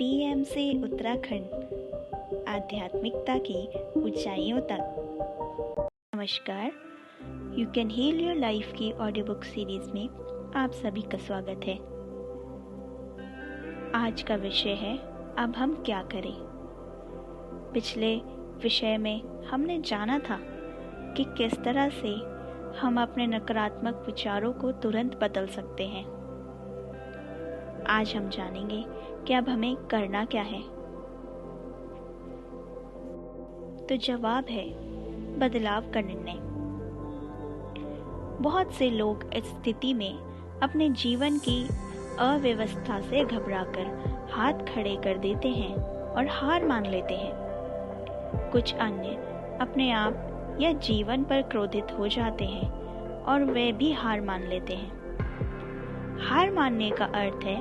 PMC Uttarakhand, आध्यात्मिकता की ऊंचाइयों तक। नमस्कार, you can heal your life की ऑडियो बुक सीरीज में आप सभी का स्वागत है। आज का विषय है अब हम क्या करें। पिछले विषय में हमने जाना था कि किस तरह से हम अपने नकारात्मक विचारों को तुरंत बदल सकते हैं। आज हम जानेंगे कि अब हमें करना क्या है। तो जवाब है बदलाव का निर्णय। बहुत से लोग इस स्थिति में अपने जीवन की अव्यवस्था से घबराकर हाथ खड़े कर देते हैं और हार मान लेते हैं। कुछ अन्य अपने आप या जीवन पर क्रोधित हो जाते हैं और वे भी हार मान लेते हैं। हार मानने का अर्थ है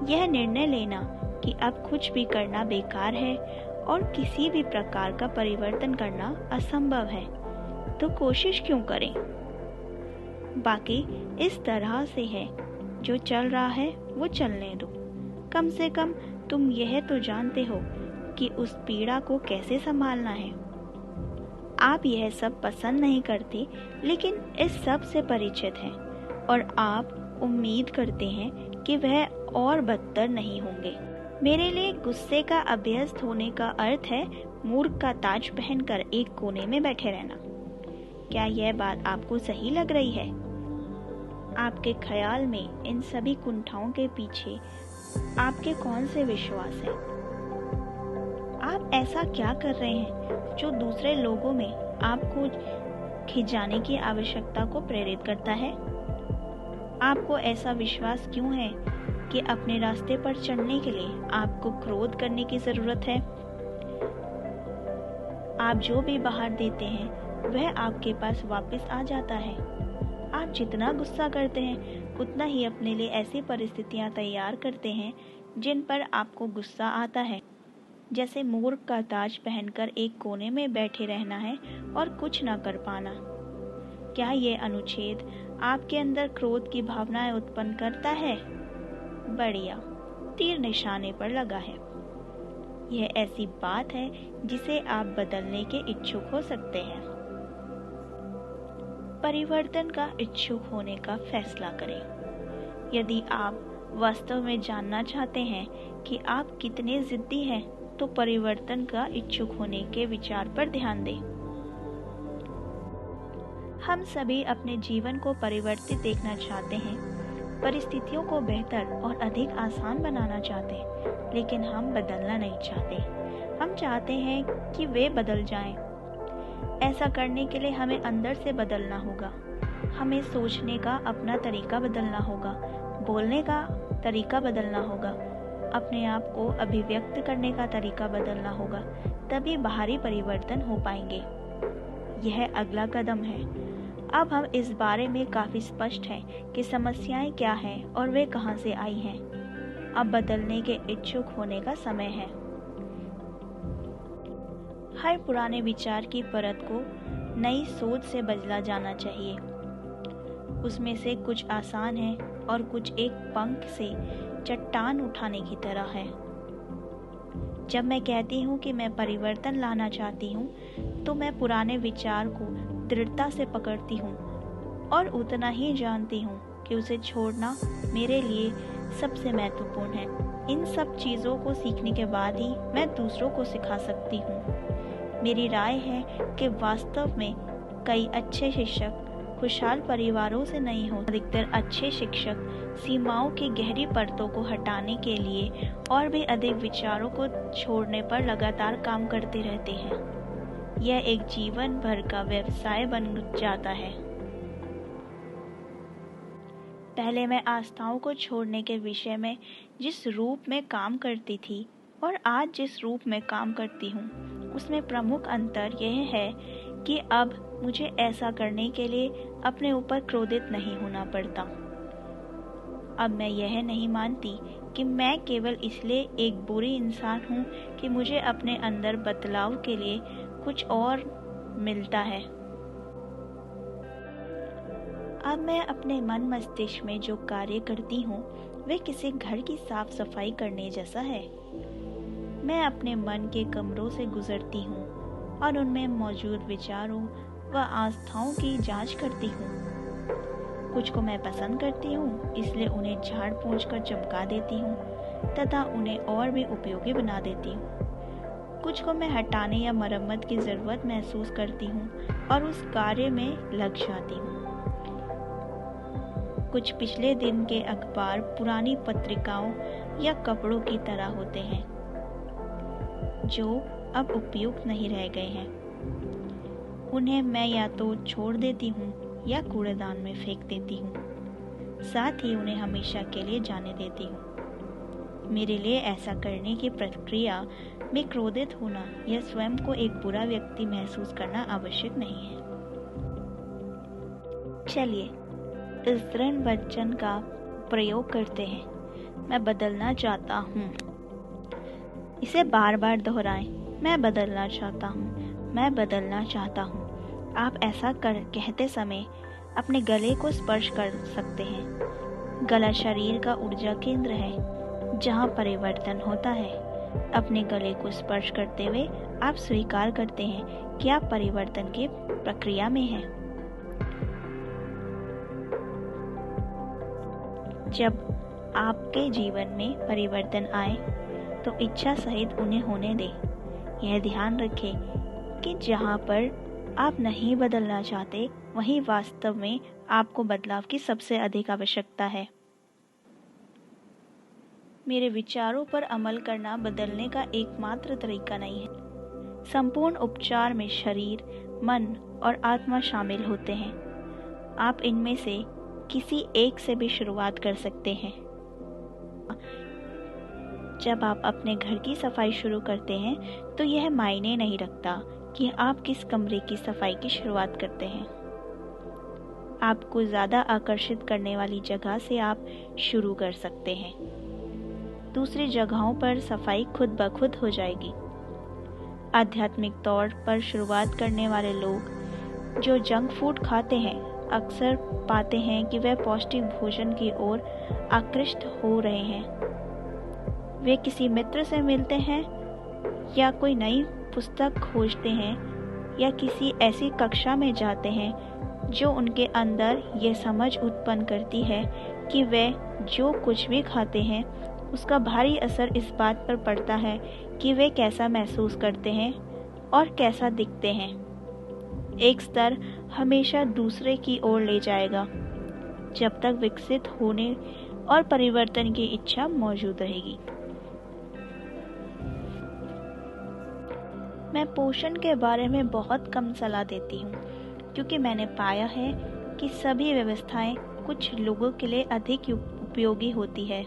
यह निर्णय लेना कि अब कुछ भी करना बेकार है और किसी भी प्रकार का परिवर्तन करना असंभव है, तो कोशिश क्यों करें। बाकी इस तरह से है, जो चल रहा है वो चलने दो। कम से कम तुम यह तो जानते हो कि उस पीड़ा को कैसे संभालना है। आप यह सब पसंद नहीं करते, लेकिन इस सब से परिचित हैं और आप उम्मीद करते हैं कि वह और बदतर नहीं होंगे। मेरे लिए गुस्से का अभ्यस्त होने का अर्थ है मूर्ख का ताज पहनकर एक कोने में बैठे रहना। क्या यह बात आपको सही लग रही है? आपके ख्याल में इन सभी कुंठाओं के पीछे आपके कौन से विश्वास हैं? आप ऐसा क्या कर रहे हैं जो दूसरे लोगों में आपको खिंचाने की आवश्यकता को प्रेरित करता है? आपको ऐसा विश्वास क्यों है कि अपने रास्ते पर चढ़ने के लिए आपको क्रोध करने की जरूरत है? आप जो भी बाहर देते हैं वह आपके पास वापस आ जाता है। आप जितना गुस्सा करते हैं उतना ही अपने लिए ऐसी परिस्थितियां तैयार करते हैं जिन पर आपको गुस्सा आता है। जैसे मूर्ख का ताज पहनकर एक कोने में बैठे रहना है और कुछ न कर पाना। क्या यह अनुच्छेद आपके अंदर क्रोध की भावनाएं उत्पन्न करता है? बढ़िया, तीर निशाने पर लगा है। यह ऐसी बात है जिसे आप बदलने के इच्छुक हो सकते हैं। परिवर्तन का इच्छुक होने का फैसला करें। यदि आप वास्तव में जानना चाहते हैं कि आप कितने जिद्दी हैं, तो परिवर्तन का इच्छुक होने के विचार पर ध्यान दें। हम सभी अपने जीवन को परिवर्तित देखना चाहते हैं, परिस्थितियों को बेहतर और अधिक आसान बनाना चाहते हैं, लेकिन हम बदलना नहीं चाहते। हम चाहते हैं कि वे बदल जाएं। ऐसा करने के लिए हमें अंदर से बदलना होगा। हमें सोचने का अपना तरीका बदलना होगा, बोलने का तरीका बदलना होगा, अपने आप को अभिव्यक्त करने का तरीका बदलना होगा। तभी बाहरी परिवर्तन हो पाएंगे। यह अगला कदम है। अब हम इस बारे में काफी स्पष्ट हैं कि समस्याएं क्या हैं और वे कहां से आई हैं। अब बदलने के इच्छुक होने का समय है। हर पुराने विचार की परत को नई सोच से बदला जाना चाहिए। उसमें से कुछ आसान है और कुछ एक पंख से चट्टान उठाने की तरह है। जब मैं कहती हूँ कि मैं परिवर्तन लाना चाहती हूँ, तो मैं पुराने विचार को दृढ़ता से पकड़ती हूँ और उतना ही जानती हूँ कि उसे छोड़ना मेरे लिए सबसे महत्वपूर्ण है। इन सब चीज़ों को सीखने के बाद ही मैं दूसरों को सिखा सकती हूँ। मेरी राय है कि वास्तव में कई अच्छे शिक्षक खुशहाल परिवारों से नहीं होते। अधिकतर अच्छे शिक्षक सीमाओं की गहरी परतों को हटाने के लिए और भी अधिक विचारों को छोड़ने पर लगातार काम करते रहते हैं। यह एक जीवन भर का व्यवसाय बन जाता है। पहले मैं आस्थाओं को छोड़ने के विषय में जिस रूप में काम करती थी और आज जिस रूप में काम करती हूँ, उसमें प्रमुख अंतर यह है कि अब मुझे ऐसा करने के लिए अपने ऊपर क्रोधित नहीं होना पड़ता। अब मैं यह नहीं मानती कि मैं केवल इसलिए एक बुरी इंसान हूँ कि मुझे अपने अंदर बदलाव के लिए कुछ और मिलता है। अब मैं अपने मन मस्तिष्क में जो कार्य करती हूँ वे किसी घर की साफ सफाई करने जैसा है। मैं अपने मन के कमरों से गुजरती हूँ और उनमें मौजूद विचारों व आस्थाओं की जांच करती हूँ। कुछ को मैं पसंद करती हूँ, इसलिए उन्हें झाड़ पोंछ कर चमका देती हूँ तथा उन्हें और भी उपयोगी बना देती हूँ। कुछ को मैं हटाने या मरम्मत की ज़रूरत महसूस करती हूँ और उस कार्य में लग जाती हूँ। कुछ पिछले दिन के अखबार, पुरानी पत्रिकाओं या कपड़ों की तरह होते हैं जो अब उपयुक्त नहीं रह गए हैं। उन्हें मैं या तो छोड़ देती हूँ या कूड़ेदान में फेंक देती हूँ, साथ ही उन्हें हमेशा के लिए जाने देती हूँ। मेरे लिए ऐसा करने की प्रक्रिया में क्रोधित होना या स्वयं को एक बुरा व्यक्ति महसूस करना आवश्यक नहीं है। चलिए इस दृढ़ वचन का प्रयोग करते हैं। मैं बदलना चाहता हूँ। इसे बार बार दोहराएं। मैं बदलना चाहता हूँ, मैं बदलना चाहता हूँ। आप ऐसा कहते समय अपने गले को स्पर्श कर सकते हैं। गला शरीर का ऊर्जा केंद्र है जहाँ परिवर्तन होता है। अपने गले को स्पर्श करते हुए आप स्वीकार करते हैं कि आप परिवर्तन की प्रक्रिया में हैं। जब आपके जीवन में परिवर्तन आए तो इच्छा सहित उन्हें होने दें। यह ध्यान रखें कि जहाँ पर आप नहीं बदलना चाहते, वहीं वास्तव में आपको बदलाव की सबसे अधिक आवश्यकता है। मेरे विचारों पर अमल करना बदलने का एकमात्र तरीका नहीं है। संपूर्ण उपचार में शरीर, मन और आत्मा शामिल होते हैं। आप इनमें से किसी एक से भी शुरुआत कर सकते हैं। जब आप अपने घर की सफाई शुरू करते हैं तो यह मायने नहीं रखता कि आप किस कमरे की सफाई की शुरुआत करते हैं। आपको ज़्यादा आकर्षित करने वाली जगह से आप शुरू कर सकते हैं। दूसरी जगहों पर सफाई खुद ब खुद हो जाएगी। आध्यात्मिक तौर पर शुरुआत करने वाले लोग जो जंक फूड खाते हैं अक्सर पाते हैं कि वे पौष्टिक भोजन की ओर आकृष्ट हो रहे हैं। वे किसी मित्र से मिलते हैं या कोई नई पुस्तक खोजते हैं या किसी ऐसी कक्षा में जाते हैं जो उनके अंदर ये समझ उत्पन्न करती है कि वे जो कुछ भी खाते हैं उसका भारी असर इस बात पर पड़ता है कि वे कैसा महसूस करते हैं और कैसा दिखते हैं। एक स्तर हमेशा दूसरे की ओर ले जाएगा जब तक विकसित होने और परिवर्तन की इच्छा मौजूद रहेगी। मैं पोषण के बारे में बहुत कम सलाह देती हूँ क्योंकि मैंने पाया है कि सभी व्यवस्थाएं कुछ लोगों के लिए अधिक उपयोगी होती है।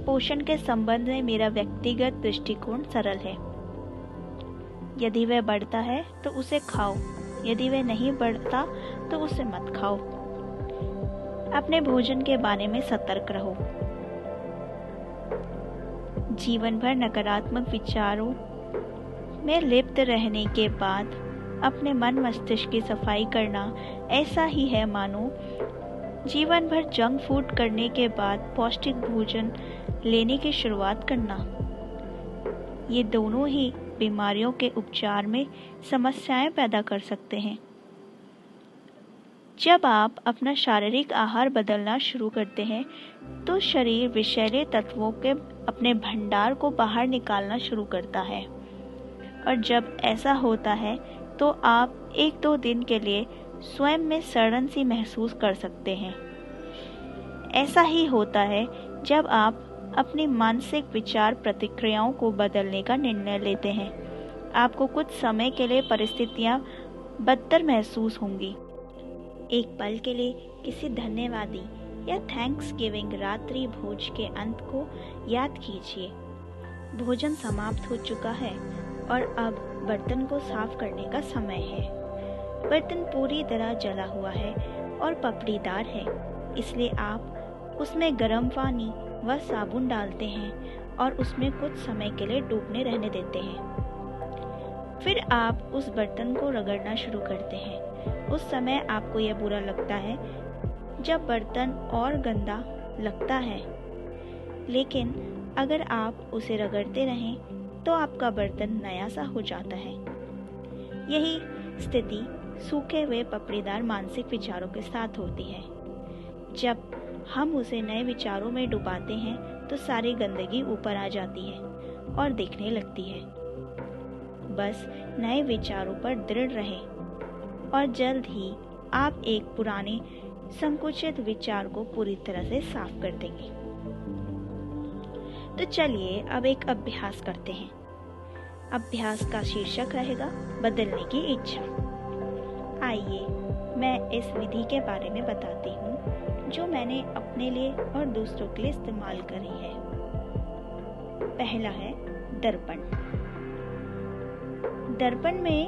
पोषण के संबंध में मेरा व्यक्तिगत दृष्टिकोण सरल है। यदि वह बढ़ता है तो उसे खाओ, यदि वह नहीं बढ़ता तो उसे मत खाओ। अपने भोजन के बारे में सतर्क रहो। जीवन भर नकारात्मक विचारों में लिप्त रहने के बाद अपने मन मस्तिष्क की सफाई करना ऐसा ही है मानो जीवन भर जंक फूड करने के बाद पौष्टिक भोजन लेने की शुरुआत करना। ये दोनों ही बीमारियों के उपचार में समस्याएं पैदा कर सकते हैं। जब आप अपना शारीरिक आहार बदलना शुरू करते हैं तो शरीर विषैले तत्वों के अपने भंडार को बाहर निकालना शुरू करता है और जब ऐसा होता है तो आप 1-2 दिन के लिए स्वयं में सड़न सी महसूस कर सकते हैं। ऐसा ही होता है जब आप अपनी मानसिक विचार प्रतिक्रियाओं को बदलने का निर्णय लेते हैं। आपको कुछ समय के लिए परिस्थितियां बदतर महसूस होंगी। एक पल के लिए किसी धन्यवादी या थैंक्स गिविंग रात्रि भोज के अंत को याद कीजिए। भोजन समाप्त हो चुका है और अब बर्तन को साफ करने का समय है। बर्तन पूरी तरह जला हुआ है और पपड़ीदार है, इसलिए आप उसमें गर्म पानी व साबुन डालते हैं और उसमें कुछ समय के लिए डूबने रहने देते हैं। फिर आप उस बर्तन को रगड़ना शुरू करते हैं। उस समय आपको यह बुरा लगता है जब बर्तन और गंदा लगता है। लेकिन अगर आप उसे रगड़ते रहें तो आपका बर्तन नया सा हो जाता है। यही स्थिति सूखे हुए पपड़ीदार मानसिक विचारों के साथ होती है। जब हम उसे नए विचारों में डुबाते हैं तो सारी गंदगी ऊपर आ जाती है और दिखने लगती है। बस नए विचारों पर दृढ़ रहें और जल्द ही आप एक पुराने संकुचित विचार को पूरी तरह से साफ कर देंगे। तो चलिए अब एक अभ्यास करते हैं। अभ्यास का शीर्षक रहेगा बदलने की इच्छा। आइए मैं इस विधि के बारे में बताती हूँ जो मैंने अपने लिए और दूसरों के लिए इस्तेमाल करी है। पहला है दर्पण। दर्पण में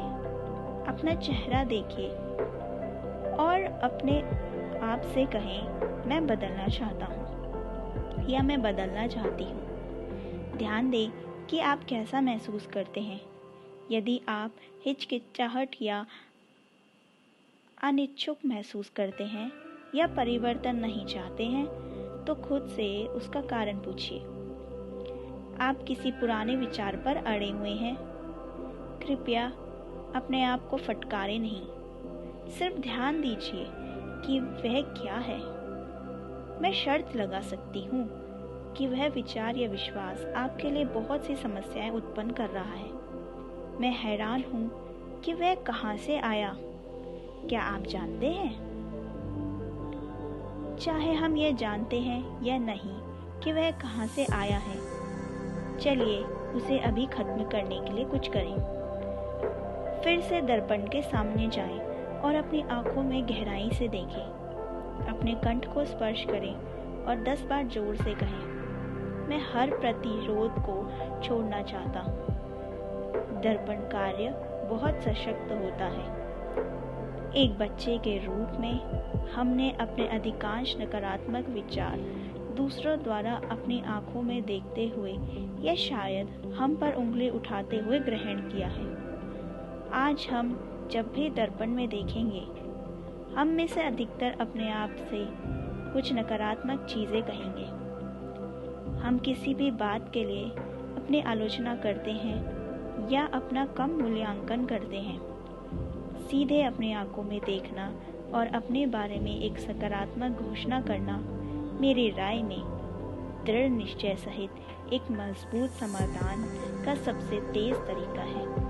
अपना चेहरा देखिए और अपने आप से कहें, मैं बदलना चाहता हूँ या मैं बदलना चाहती हूँ। ध्यान दें कि आप कैसा महसूस करते हैं। यदि आप हिचकिचाहट या अनिच्छुक महसूस करते हैं या परिवर्तन नहीं चाहते हैं तो खुद से उसका कारण पूछिए। आप किसी पुराने विचार पर अड़े हुए हैं? कृपया अपने आप को फटकारें नहीं, सिर्फ ध्यान दीजिए कि वह क्या है। मैं शर्त लगा सकती हूँ कि वह विचार या विश्वास आपके लिए बहुत सी समस्याएं उत्पन्न कर रहा है। मैं हैरान हूँ कि वह कहाँ से आया। क्या आप जानते हैं? चाहे हम यह जानते हैं या नहीं कि वह कहाँ से आया है, चलिए उसे अभी खत्म करने के लिए कुछ करें। फिर से दर्पण के सामने जाएं और अपनी आंखों में गहराई से देखें। अपने कंठ को स्पर्श करें और 10 बार जोर से कहें, मैं हर प्रतिरोध को छोड़ना चाहता हूँ। दर्पण कार्य बहुत सशक्त होता है। एक बच्चे के रूप में हमने अपने अधिकांश नकारात्मक विचार दूसरों द्वारा अपनी आंखों में देखते हुए या शायद हम पर उंगली उठाते हुए ग्रहण किया है। आज हम जब भी दर्पण में देखेंगे, हम में से अधिकतर अपने आप से कुछ नकारात्मक चीज़ें कहेंगे। हम किसी भी बात के लिए अपनी आलोचना करते हैं या अपना कम मूल्यांकन करते हैं। सीधे अपनी आंखों में देखना और अपने बारे में एक सकारात्मक घोषणा करना मेरी राय में दृढ़ निश्चय सहित एक मजबूत समाधान का सबसे तेज तरीका है।